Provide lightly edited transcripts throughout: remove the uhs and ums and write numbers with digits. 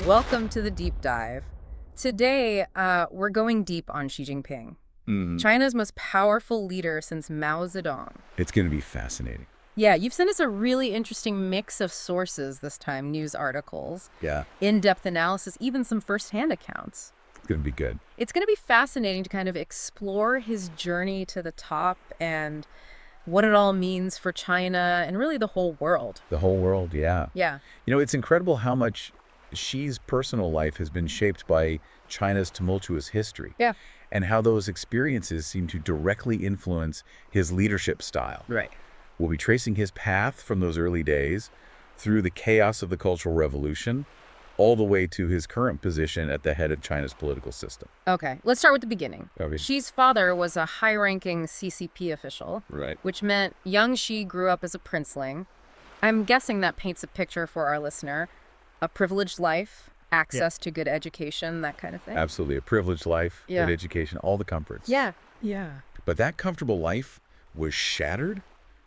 Welcome to the deep dive. Today, we're going deep on Xi Jinping, China's most powerful leader since Mao Zedong. It's going to be fascinating. Yeah, you've sent us a really interesting mix of sources this time, news articles, Yeah, in-depth analysis, even some first-hand accounts. it's going to be good. It's going to be fascinating to kind of explore his journey to the top and what it all means for China and really the whole world. The whole world, yeah. Yeah. It's incredible how much Xi's personal life has been shaped by China's tumultuous history. Yeah. And how those experiences seem to directly influence his leadership style. Right. We'll be tracing his path from those early days through the chaos of the Cultural Revolution, all the way to his current position at the head of China's political system. Okay, let's start with the beginning. Okay. Xi's father was a high-ranking CCP official, Right. which meant young Xi grew up as a princeling. I'm guessing that paints a picture for our listener. A privileged life, access to good education, that kind of thing. Absolutely. A privileged life, Yeah. good education, all the comforts. Yeah. But that comfortable life was shattered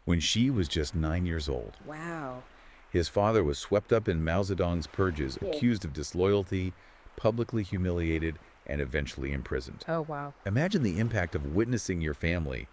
when Xi was just 9 years old. Wow. His father was swept up in Mao Zedong's purges, accused of disloyalty, publicly humiliated, and eventually imprisoned. Oh, wow. Imagine the impact of witnessing your family,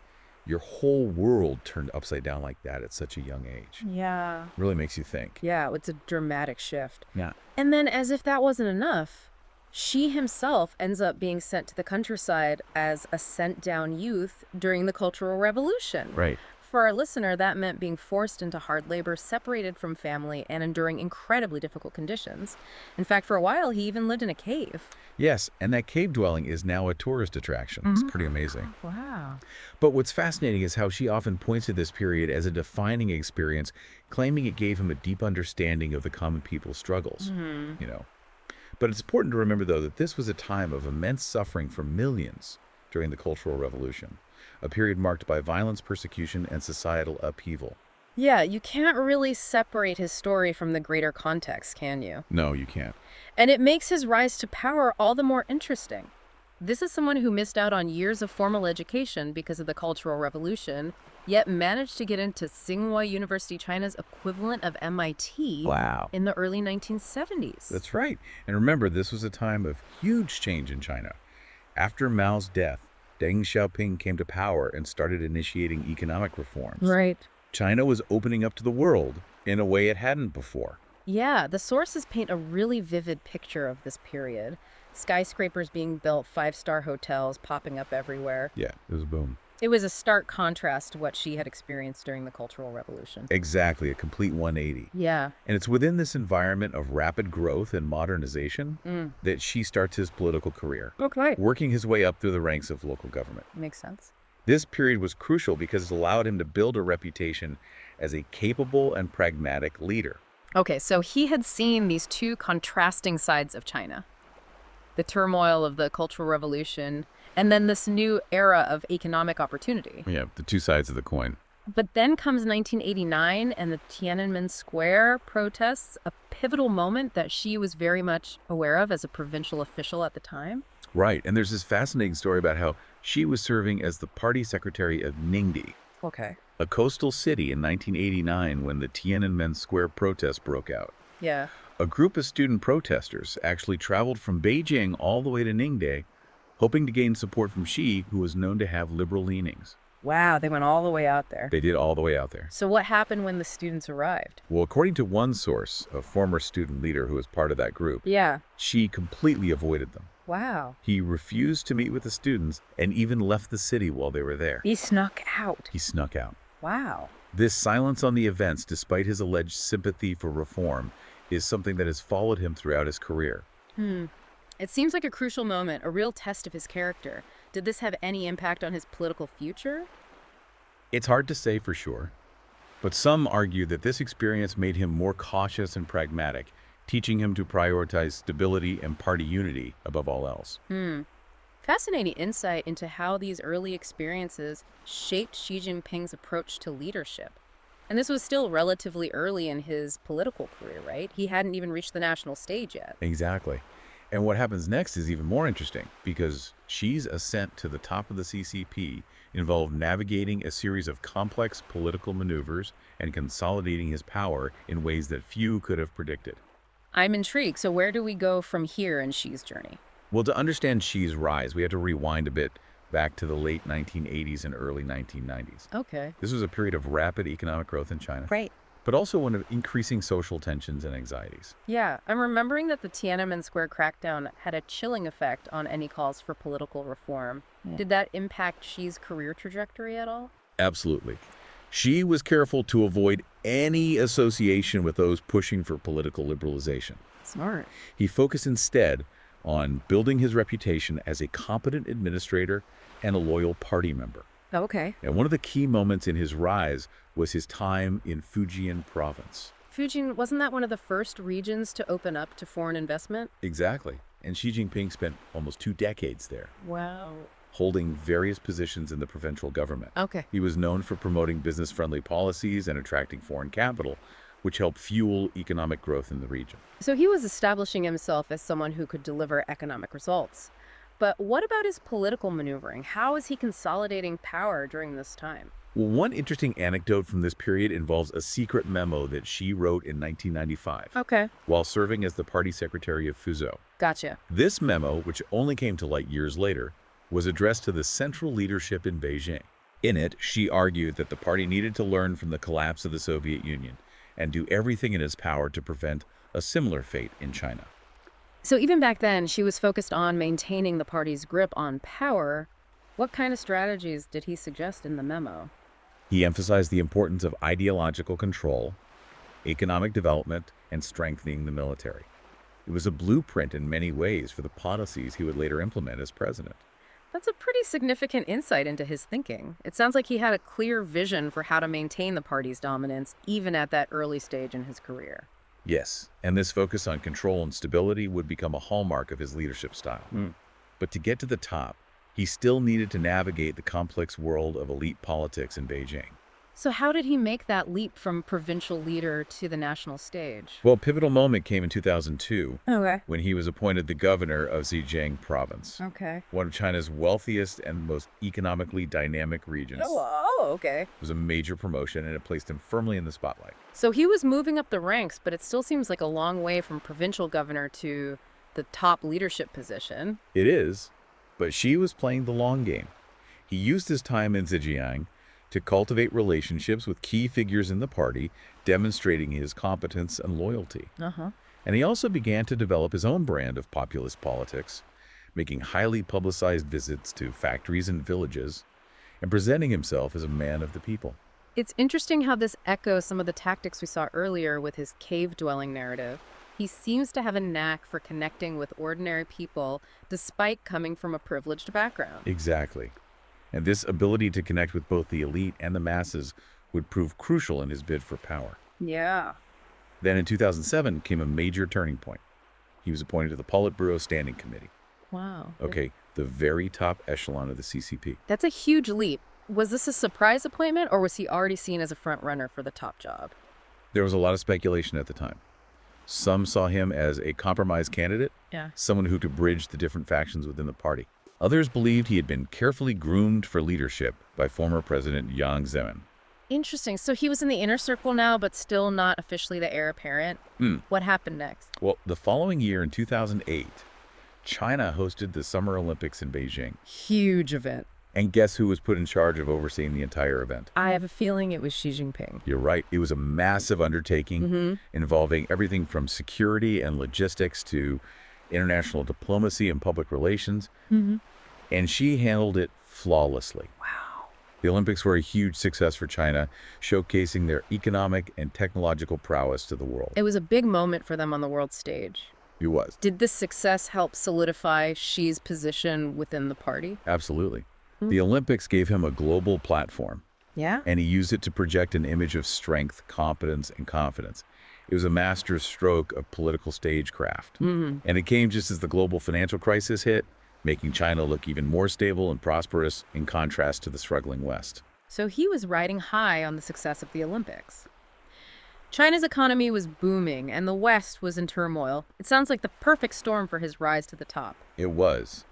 your whole world turned upside down like that at such a young age. Yeah. Really makes you think. Yeah, it's a dramatic shift. Yeah. And then, as if that wasn't enough, Xi himself ends up being sent to the countryside as a sent-down youth during the Cultural Revolution. Right. For our listener, that meant being forced into hard labor, separated from family, and enduring incredibly difficult conditions. In fact, for a while, he even lived in a cave. Yes, and that cave dwelling is now a tourist attraction. It's pretty amazing. Wow. But what's fascinating is how she often points to this period as a defining experience, claiming it gave him a deep understanding of the common people's struggles, But it's important to remember, though, that this was a time of immense suffering for millions during the Cultural Revolution, a period marked by violence, persecution, and societal upheaval. Yeah, you can't really separate his story from the greater context, can you? No, you can't. And it makes his rise to power all the more interesting. This is someone who missed out on years of formal education because of the Cultural Revolution, yet managed to get into Tsinghua University, China's equivalent of MIT, Wow. in the early 1970s. That's right. And remember, this was a time of huge change in China. After Mao's death, Deng Xiaoping came to power and started initiating economic reforms. Right. China was opening up to the world in a way it hadn't before. Yeah, the sources paint a really vivid picture of this period. Skyscrapers being built, five-star hotels popping up everywhere. Yeah, it was a boom. It was a stark contrast to what she had experienced during the Cultural Revolution. Exactly, a complete 180. Yeah. And it's within this environment of rapid growth and modernization that Xi starts his political career, Okay. working his way up through the ranks of local government. Makes sense. This period was crucial because it allowed him to build a reputation as a capable and pragmatic leader. Okay, so he had seen these two contrasting sides of China. The turmoil of the Cultural Revolution, and then this new era of economic opportunity. Yeah, the two sides of the coin. But then comes 1989 and the Tiananmen Square protests, a pivotal moment that Xi was very much aware of as a provincial official at the time. Right, and there's this fascinating story about how Xi was serving as the party secretary of Ningdi, Okay. a coastal city, in 1989 when the Tiananmen Square protests broke out. Yeah. A group of student protesters actually traveled from Beijing all the way to Ningde, hoping to gain support from Xi, who was known to have liberal leanings. Wow, they went all the way out there. They did all the way out there. So what happened when the students arrived? Well, according to one source, a former student leader who was part of that group, Yeah. Xi completely avoided them. Wow. He refused to meet with the students and even left the city while they were there. He snuck out. He snuck out. Wow. This silence on the events, despite his alleged sympathy for reform, is something that has followed him throughout his career. It seems like a crucial moment, a real test of his character. Did this have any impact on his political future? It's hard to say for sure, but some argue that this experience made him more cautious and pragmatic, teaching him to prioritize stability and party unity above all else. Fascinating insight into how these early experiences shaped Xi Jinping's approach to leadership. And this was still relatively early in his political career, right? He hadn't even reached the national stage yet. Exactly. And what happens next is even more interesting, because Xi's ascent to the top of the CCP involved navigating a series of complex political maneuvers and consolidating his power in ways that few could have predicted. I'm intrigued. So where do we go from here in Xi's journey? Well, to understand Xi's rise, we have to rewind a bit back to the late 1980s and early 1990s. Okay. This was a period of rapid economic growth in China, Right. but also one of increasing social tensions and anxieties. Yeah, I'm remembering that the Tiananmen Square crackdown had a chilling effect on any calls for political reform. Yeah. Did that impact Xi's career trajectory at all? Absolutely. Xi was careful to avoid any association with those pushing for political liberalization. Smart. He focused instead on building his reputation as a competent administrator and a loyal party member. Okay. And one of the key moments in his rise was his time in Fujian province. Fujian, wasn't that one of the first regions to open up to foreign investment? Exactly. And Xi Jinping spent almost 2 decades there, Wow. holding various positions in the provincial government. Okay. He was known for promoting business-friendly policies and attracting foreign capital, which helped fuel economic growth in the region. So he was establishing himself as someone who could deliver economic results. But what about his political maneuvering? How is he consolidating power during this time? Well, one interesting anecdote from this period involves a secret memo that Xi wrote in 1995 Okay. while serving as the party secretary of Fuzhou. Gotcha. This memo, which only came to light years later, was addressed to the central leadership in Beijing. In it, Xi argued that the party needed to learn from the collapse of the Soviet Union and do everything in its power to prevent a similar fate in China. So even back then, she was focused on maintaining the party's grip on power. What kind of strategies did he suggest in the memo? He emphasized the importance of ideological control, economic development, and strengthening the military. It was a blueprint in many ways for the policies he would later implement as president. That's a pretty significant insight into his thinking. It sounds like he had a clear vision for how to maintain the party's dominance, even at that early stage in his career. Yes, and this focus on control and stability would become a hallmark of his leadership style. But to get to the top, he still needed to navigate the complex world of elite politics in Beijing. So how did he make that leap from provincial leader to the national stage? Well, a pivotal moment came in 2002 Okay. when he was appointed the governor of Zhejiang province, Okay. one of China's wealthiest and most economically dynamic regions. Okay. It was a major promotion, and it placed him firmly in the spotlight. So he was moving up the ranks, but it still seems like a long way from provincial governor to the top leadership position. It is, but Xi was playing the long game. He used his time in Zhejiang to cultivate relationships with key figures in the party, demonstrating his competence and loyalty. Uh-huh. And he also began to develop his own brand of populist politics, making highly publicized visits to factories and villages, and presenting himself as a man of the people. It's interesting how this echoes some of the tactics we saw earlier with his cave-dwelling narrative. He seems to have a knack for connecting with ordinary people despite coming from a privileged background. Exactly. And this ability to connect with both the elite and the masses would prove crucial in his bid for power. Yeah. Then in 2007 came a major turning point. He was appointed to the Politburo Standing Committee. Wow. Okay, the very top echelon of the CCP. That's a huge leap. Was this a surprise appointment, or was he already seen as a front runner for the top job? There was a lot of speculation at the time. Some saw him as a compromise candidate, Yeah. someone who could bridge the different factions within the party. Others believed he had been carefully groomed for leadership by former President Jiang Zemin. Interesting. So he was in the inner circle now, but still not officially the heir apparent. What happened next? Well, the following year in 2008, China hosted the Summer Olympics in Beijing. Huge event. And guess who was put in charge of overseeing the entire event? I have a feeling it was Xi Jinping. You're right. It was a massive undertaking involving everything from security and logistics to international diplomacy and public relations. And she handled it flawlessly. Wow. The Olympics were a huge success for China, showcasing their economic and technological prowess to the world. It was a big moment for them on the world stage. It was. Did this success help solidify Xi's position within the party? Absolutely. The Olympics gave him a global platform, Yeah. and he used it to project an image of strength, competence, and confidence. It was a master stroke of political stagecraft. And it came just as the global financial crisis hit, making China look even more stable and prosperous in contrast to the struggling West. So he was riding high on the success of the Olympics. China's economy was booming, and the West was in turmoil. It sounds like the perfect storm for his rise to the top. It was.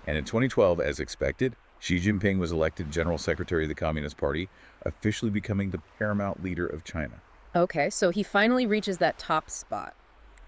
And in 2012, as expected, Xi Jinping was elected General Secretary of the Communist Party, officially becoming the paramount leader of China. Okay, so he finally reaches that top spot.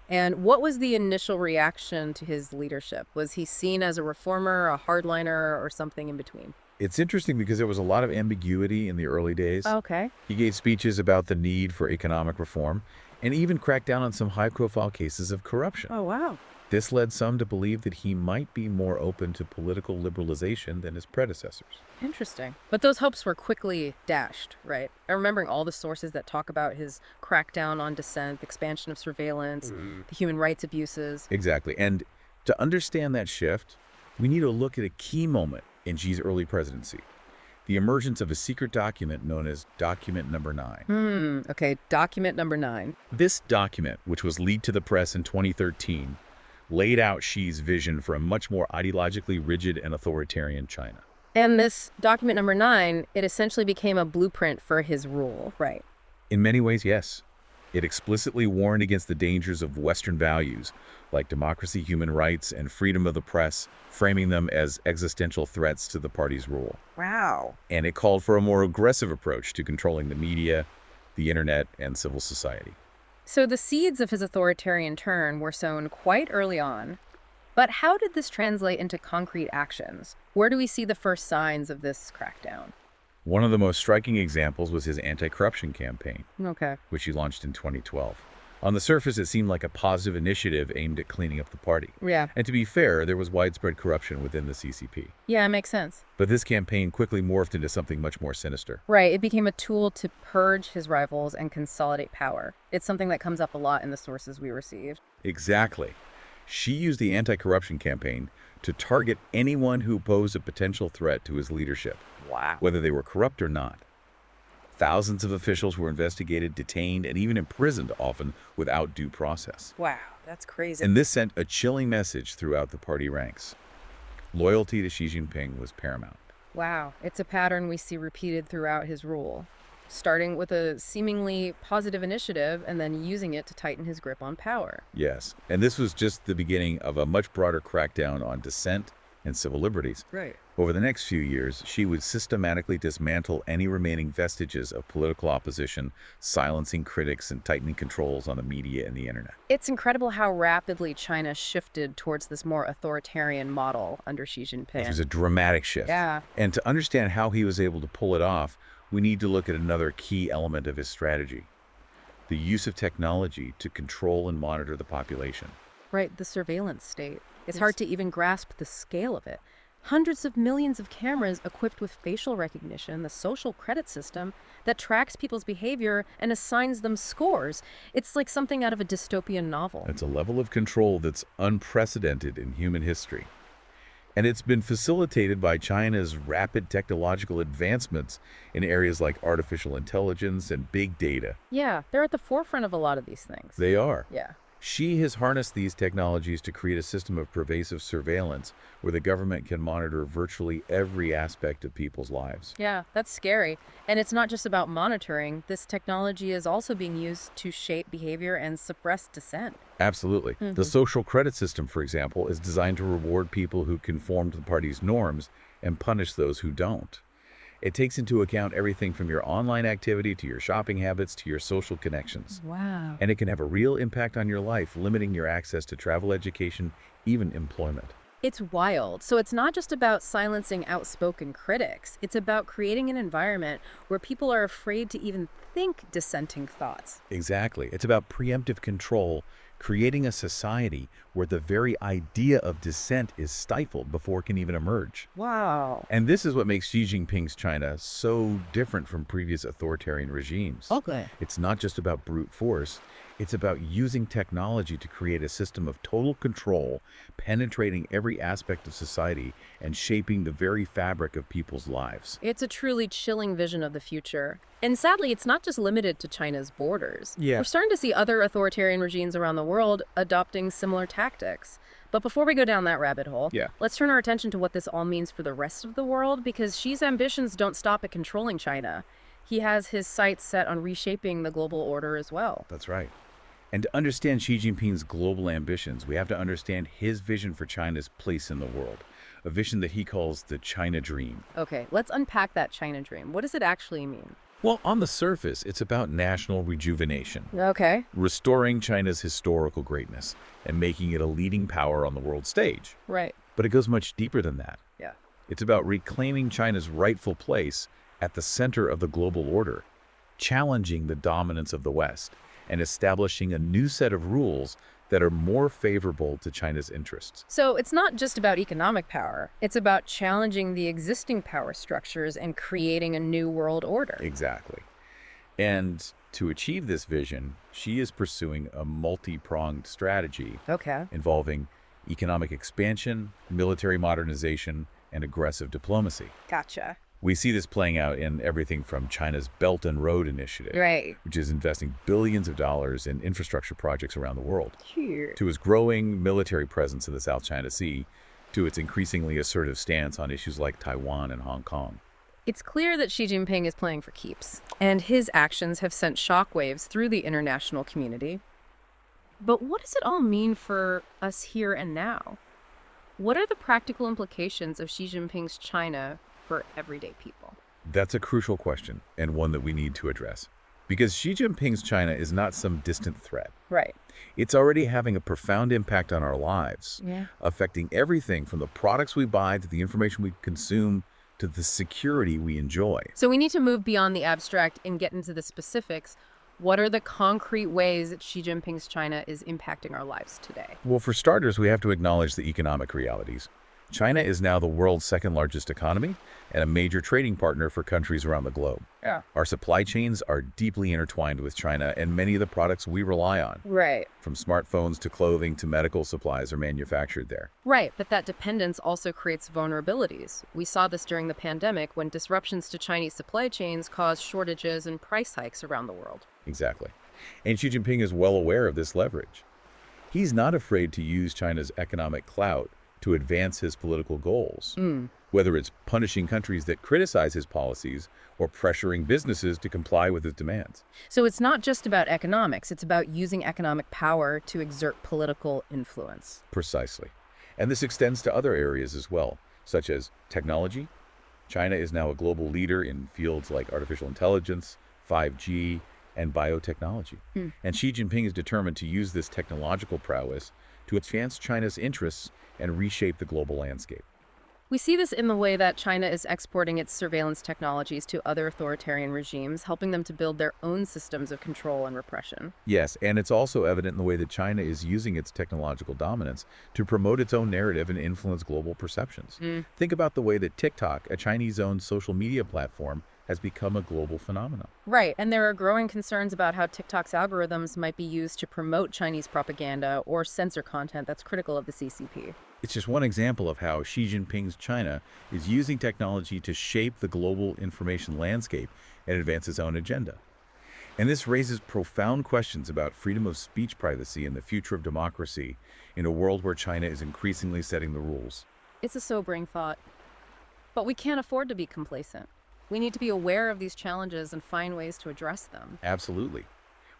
And what was the initial reaction to his leadership? Was he seen as a reformer, a hardliner, or something in between? It's interesting because there was a lot of ambiguity in the early days. Okay. He gave speeches about the need for economic reform and even cracked down on some high-profile cases of corruption. Oh, wow. This led some to believe that he might be more open to political liberalization than his predecessors. Interesting. But those hopes were quickly dashed, right? I'm remembering all the sources that talk about his crackdown on dissent, the expansion of surveillance, the human rights abuses. Exactly. And to understand that shift, we need to look at a key moment in Xi's early presidency, the emergence of a secret document known as Document Number 9. Okay, document number 9. This document, which was leaked to the press in 2013, laid out Xi's vision for a much more ideologically rigid and authoritarian China. And this document number 9, it essentially became a blueprint for his rule, right? In many ways, yes. It explicitly warned against the dangers of Western values like democracy, human rights, and freedom of the press, framing them as existential threats to the party's rule. Wow. And it called for a more aggressive approach to controlling the media, the internet, and civil society. So the seeds of his authoritarian turn were sown quite early on. But how did this translate into concrete actions? Where do we see the first signs of this crackdown? One of the most striking examples was his anti-corruption campaign, Okay. which he launched in 2012. On the surface, it seemed like a positive initiative aimed at cleaning up the party. Yeah. And to be fair, there was widespread corruption within the CCP. Yeah, it makes sense. But this campaign quickly morphed into something much more sinister. Right. It became a tool to purge his rivals and consolidate power. It's something that comes up a lot in the sources we received. Exactly. She used the anti-corruption campaign to target anyone who posed a potential threat to his leadership, Wow. whether they were corrupt or not. Thousands of officials were investigated, detained, and even imprisoned, often without due process. Wow, that's crazy. And this sent a chilling message throughout the party ranks. Loyalty to Xi Jinping was paramount. Wow, it's a pattern we see repeated throughout his rule, starting with a seemingly positive initiative and then using it to tighten his grip on power. Yes, and this was just the beginning of a much broader crackdown on dissent and civil liberties. Right. Over the next few years, Xi would systematically dismantle any remaining vestiges of political opposition, silencing critics and tightening controls on the media and the internet. It's incredible how rapidly China shifted towards this more authoritarian model under Xi Jinping. It was a dramatic shift. Yeah. And to understand how he was able to pull it off, we need to look at another key element of his strategy: the use of technology to control and monitor the population. Right, the surveillance state. It's hard to even grasp the scale of it. Hundreds of millions of cameras equipped with facial recognition, the social credit system that tracks people's behavior and assigns them scores. It's like something out of a dystopian novel. It's a level of control that's unprecedented in human history. And it's been facilitated by China's rapid technological advancements in areas like artificial intelligence and big data. Yeah, they're at the forefront of a lot of these things. They are. Yeah. Xi has harnessed these technologies to create a system of pervasive surveillance where the government can monitor virtually every aspect of people's lives. Yeah, that's scary. And it's not just about monitoring. This technology is also being used to shape behavior and suppress dissent. Absolutely. The social credit system, for example, is designed to reward people who conform to the party's norms and punish those who don't. It takes into account everything from your online activity to your shopping habits to your social connections. Wow. And it can have a real impact on your life, limiting your access to travel, education, even employment. It's wild. So it's not just about silencing outspoken critics. It's about creating an environment where people are afraid to even think dissenting thoughts. Exactly. It's about preemptive control, creating a society where the very idea of dissent is stifled before it can even emerge. Wow. And this is what makes Xi Jinping's China so different from previous authoritarian regimes. Okay. It's not just about brute force. It's about using technology to create a system of total control, penetrating every aspect of society and shaping the very fabric of people's lives. It's a truly chilling vision of the future. And sadly, it's not just limited to China's borders. Yeah. We're starting to see other authoritarian regimes around the world adopting similar tactics. But before we go down that rabbit hole, let's turn our attention to what this all means for the rest of the world, because Xi's ambitions don't stop at controlling China. He has his sights set on reshaping the global order as well. That's right. And to understand Xi Jinping's global ambitions, we have to understand his vision for China's place in the world, a vision that he calls the China Dream. Okay, let's unpack that China dream. What does it actually mean? Well, on the surface, it's about national rejuvenation, Okay. restoring China's historical greatness and making it a leading power on the world stage. Right. But it goes much deeper than that. Yeah. It's about reclaiming China's rightful place at the center of the global order, challenging the dominance of the West, and establishing a new set of rules that are more favorable to China's interests. So it's not just about economic power. It's about challenging the existing power structures and creating a new world order. Exactly. And to achieve this vision, she is pursuing a multi-pronged strategy Okay. involving economic expansion, military modernization, and aggressive diplomacy. Gotcha. We see this playing out in everything from China's Belt and Road Initiative, Right. which is investing billions of dollars in infrastructure projects around the world, Here. to its growing military presence in the South China Sea, to its increasingly assertive stance on issues like Taiwan and Hong Kong. It's clear that Xi Jinping is playing for keeps, and his actions have sent shockwaves through the international community. But what does it all mean for us here and now? What are the practical implications of Xi Jinping's China for everyday people? That's a crucial question, and one that we need to address. Because Xi Jinping's China is not some distant threat. Right. It's already having a profound impact on our lives, Yeah. affecting everything from the products we buy to the information we consume to the security we enjoy. So we need to move beyond the abstract and get into the specifics. What are the concrete ways that Xi Jinping's China is impacting our lives today? Well, for starters, we have to acknowledge the economic realities. China is now the world's second largest economy and a major trading partner for countries around the globe. Yeah. Our supply chains are deeply intertwined with China, and many of the products we rely on, Right. from smartphones to clothing to medical supplies, are manufactured there. Right, but that dependence also creates vulnerabilities. We saw this during the pandemic when disruptions to Chinese supply chains caused shortages and price hikes around the world. Exactly. And Xi Jinping is well aware of this leverage. He's not afraid to use China's economic clout to advance his political goals, whether it's punishing countries that criticize his policies or pressuring businesses to comply with his demands. So it's not just about economics, it's about using economic power to exert political influence. Precisely. And this extends to other areas as well, such as technology. China is now a global leader in fields like artificial intelligence, 5G, and biotechnology. And Xi Jinping is determined to use this technological prowess to advance China's interests and reshape the global landscape. We see this in the way that China is exporting its surveillance technologies to other authoritarian regimes, helping them to build their own systems of control and repression. Yes, and it's also evident in the way that China is using its technological dominance to promote its own narrative and influence global perceptions. Think about the way that TikTok, a Chinese-owned social media platform, has become a global phenomenon. Right, and there are growing concerns about how TikTok's algorithms might be used to promote Chinese propaganda or censor content that's critical of the CCP. It's just one example of how Xi Jinping's China is using technology to shape the global information landscape and advance its own agenda. And this raises profound questions about freedom of speech privacy and the future of democracy in a world where China is increasingly setting the rules. It's a sobering thought. But we can't afford to be complacent. We need to be aware of these challenges and find ways to address them. Absolutely.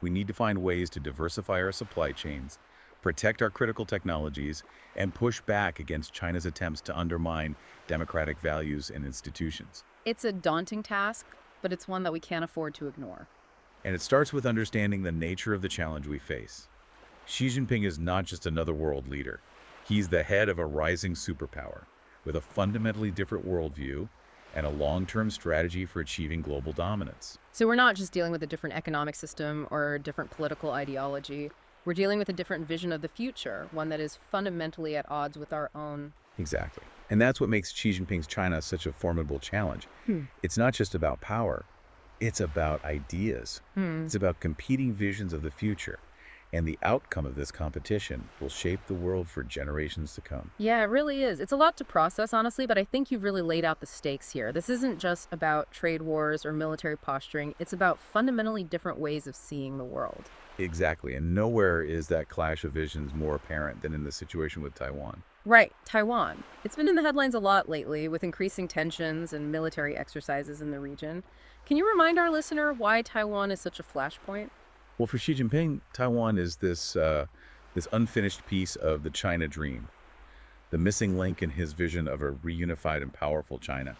We need to find ways to diversify our supply chains, protect our critical technologies, and push back against China's attempts to undermine democratic values and institutions. It's a daunting task, but it's one that we can't afford to ignore. And it starts with understanding the nature of the challenge we face. Xi Jinping is not just another world leader. He's the head of a rising superpower with a fundamentally different worldview and a long-term strategy for achieving global dominance. So we're not just dealing with a different economic system or a different political ideology. We're dealing with a different vision of the future, one that is fundamentally at odds with our own. Exactly. And that's what makes Xi Jinping's China such a formidable challenge. It's not just about power. It's about ideas. It's about competing visions of the future. And the outcome of this competition will shape the world for generations to come. Yeah, it really is. It's a lot to process, honestly, but I think you've really laid out the stakes here. This isn't just about trade wars or military posturing. It's about fundamentally different ways of seeing the world. Exactly. And nowhere is that clash of visions more apparent than in the situation with Taiwan. Right, Taiwan. It's been in the headlines a lot lately with increasing tensions and military exercises in the region. Can you remind our listener why Taiwan is such a flashpoint? Well, for Xi Jinping, Taiwan is this unfinished piece of the China dream, the missing link in his vision of a reunified and powerful China.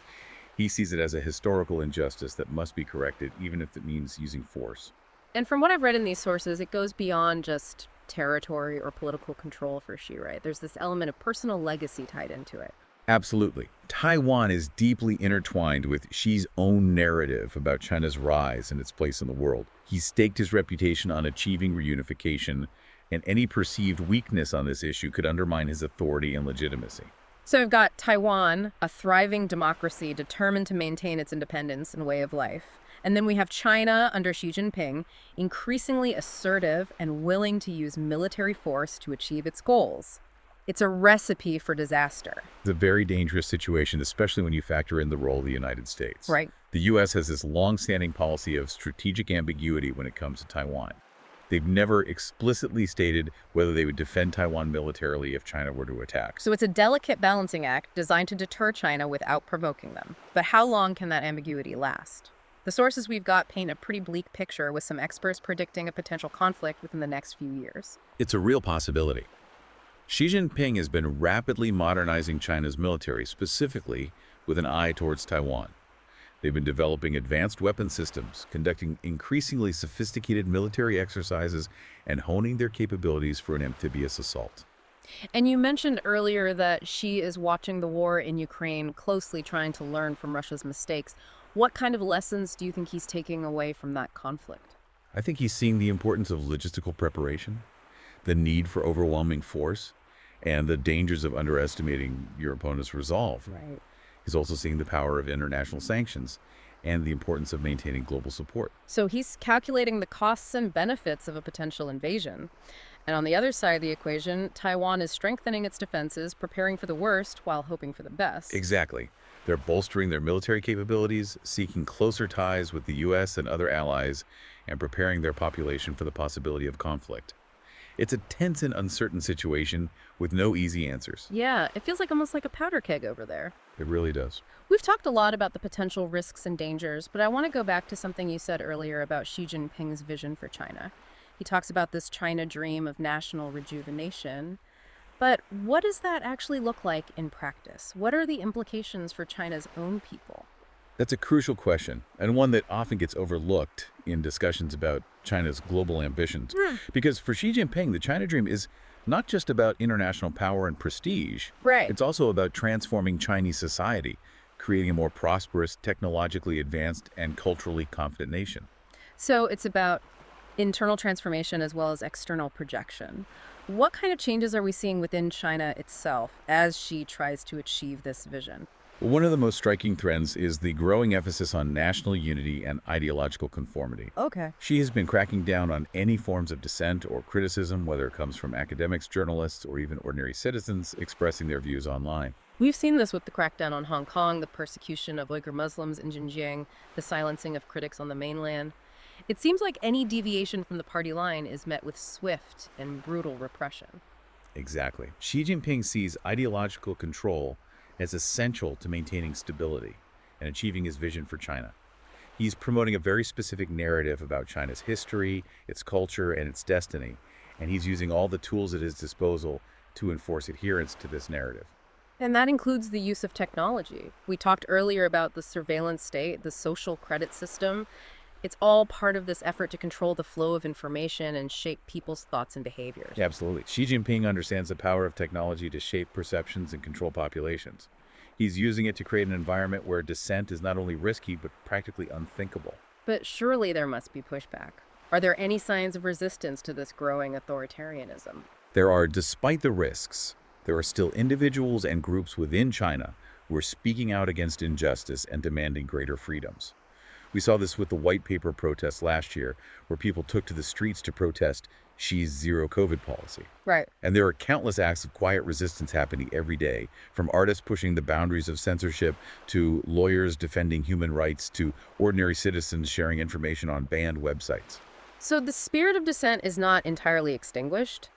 He sees it as a historical injustice that must be corrected, even if it means using force. And from what I've read in these sources, it goes beyond just territory or political control for Xi, right? There's this element of personal legacy tied into it. Absolutely. Taiwan is deeply intertwined with Xi's own narrative about China's rise and its place in the world. He staked his reputation on achieving reunification, and any perceived weakness on this issue could undermine his authority and legitimacy. So we've got Taiwan, a thriving democracy determined to maintain its independence and way of life. And then we have China under Xi Jinping, increasingly assertive and willing to use military force to achieve its goals. It's a recipe for disaster. It's a very dangerous situation, especially when you factor in the role of the United States. Right. The U.S. has this long-standing policy of strategic ambiguity when it comes to Taiwan. They've never explicitly stated whether they would defend Taiwan militarily if China were to attack. So it's a delicate balancing act designed to deter China without provoking them. But how long can that ambiguity last? The sources we've got paint a pretty bleak picture, with some experts predicting a potential conflict within the next few years. It's a real possibility. Xi Jinping has been rapidly modernizing China's military, specifically with an eye towards Taiwan. They've been developing advanced weapon systems, conducting increasingly sophisticated military exercises, and honing their capabilities for an amphibious assault. And you mentioned earlier that Xi is watching the war in Ukraine closely, trying to learn from Russia's mistakes. What kind of lessons do you think he's taking away from that conflict? I think he's seeing the importance of logistical preparation, the need for overwhelming force, and the dangers of underestimating your opponent's resolve. Right. He's also seeing the power of international sanctions and the importance of maintaining global support. So he's calculating the costs and benefits of a potential invasion. And on the other side of the equation, Taiwan is strengthening its defenses, preparing for the worst while hoping for the best. Exactly. They're bolstering their military capabilities, seeking closer ties with the U.S. and other allies, and preparing their population for the possibility of conflict. It's a tense and uncertain situation with no easy answers. Yeah, it feels like almost like a powder keg over there. It really does. We've talked a lot about the potential risks and dangers, but I want to go back to something you said earlier about Xi Jinping's vision for China. He talks about this China dream of national rejuvenation. But what does that actually look like in practice? What are the implications for China's own people? That's a crucial question, and one that often gets overlooked in discussions about China's global ambitions. Because for Xi Jinping, the China dream is not just about international power and prestige. Right. It's also about transforming Chinese society, creating a more prosperous, technologically advanced, and culturally confident nation. So it's about internal transformation as well as external projection. What kind of changes are we seeing within China itself as Xi tries to achieve this vision? One of the most striking trends is the growing emphasis on national unity and ideological conformity. Okay. Xi has been cracking down on any forms of dissent or criticism, whether it comes from academics, journalists, or even ordinary citizens expressing their views online. We've seen this with the crackdown on Hong Kong, the persecution of Uyghur Muslims in Xinjiang, the silencing of critics on the mainland. It seems like any deviation from the party line is met with swift and brutal repression. Exactly. Xi Jinping sees ideological control as essential to maintaining stability and achieving his vision for China. He's promoting a very specific narrative about China's history, its culture, and its destiny, and he's using all the tools at his disposal to enforce adherence to this narrative. And that includes the use of technology. We talked earlier about the surveillance state, the social credit system. It's all part of this effort to control the flow of information and shape people's thoughts and behaviors. Yeah, absolutely. Xi Jinping understands the power of technology to shape perceptions and control populations. He's using it to create an environment where dissent is not only risky, but practically unthinkable. But surely there must be pushback. Are there any signs of resistance to this growing authoritarianism? There are, despite the risks, there are still individuals and groups within China who are speaking out against injustice and demanding greater freedoms. We saw this with the white paper protests last year, where people took to the streets to protest Xi's zero COVID policy. Right. And there are countless acts of quiet resistance happening every day, from artists pushing the boundaries of censorship, to lawyers defending human rights, to ordinary citizens sharing information on banned websites. So the spirit of dissent is not entirely extinguished,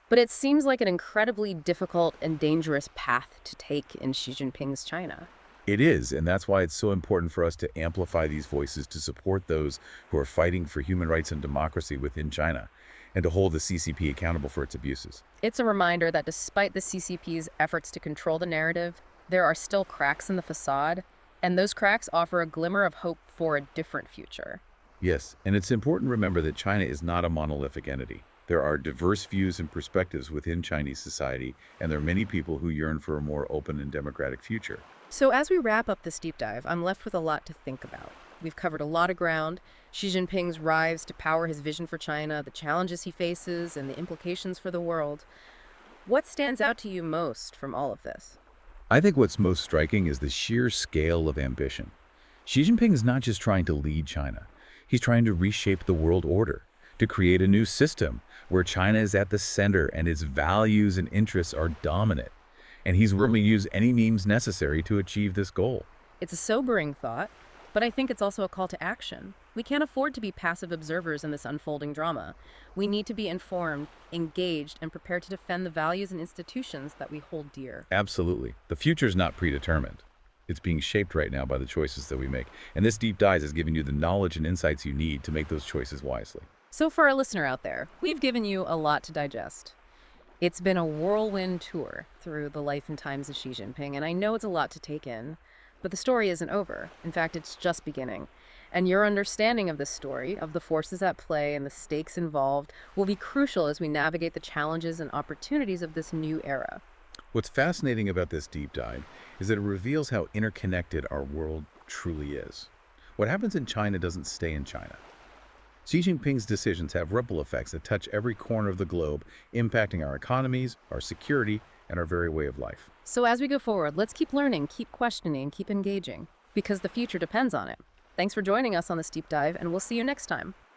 but it seems like an incredibly difficult and dangerous path to take in Xi Jinping's China. It is, and that's why it's so important for us to amplify these voices, to support those who are fighting for human rights and democracy within China, and to hold the CCP accountable for its abuses. It's a reminder that despite the CCP's efforts to control the narrative, there are still cracks in the facade. And those cracks offer a glimmer of hope for a different future. Yes, and it's important to remember that China is not a monolithic entity. There are diverse views and perspectives within Chinese society, and there are many people who yearn for a more open and democratic future. So, as we wrap up this deep dive, I'm left with a lot to think about. We've covered a lot of ground: Xi Jinping's rise to power, his vision for China, the challenges he faces, and the implications for the world. What stands out to you most from all of this? I think what's most striking is the sheer scale of ambition. Xi Jinping is not just trying to lead China. He's trying to reshape the world order, to create a new system where China is at the center and its values and interests are dominant. And he's willing to use any means necessary to achieve this goal. It's a sobering thought, but I think it's also a call to action. We can't afford to be passive observers in this unfolding drama. We need to be informed, engaged, and prepared to defend the values and institutions that we hold dear. Absolutely. The future's not predetermined. It's being shaped right now by the choices that we make. And this deep dive is giving you the knowledge and insights you need to make those choices wisely. So, for our listener out there, we've given you a lot to digest. It's been a whirlwind tour through the life and times of Xi Jinping, and I know it's a lot to take in, but the story isn't over. In fact, it's just beginning. And your understanding of this story, of the forces at play and the stakes involved, will be crucial as we navigate the challenges and opportunities of this new era. What's fascinating about this deep dive is that it reveals how interconnected our world truly is. What happens in China doesn't stay in China. Xi Jinping's decisions have ripple effects that touch every corner of the globe, impacting our economies, our security, and our very way of life. So as we go forward, let's keep learning, keep questioning, keep engaging, because the future depends on it. Thanks for joining us on this deep dive, and we'll see you next time.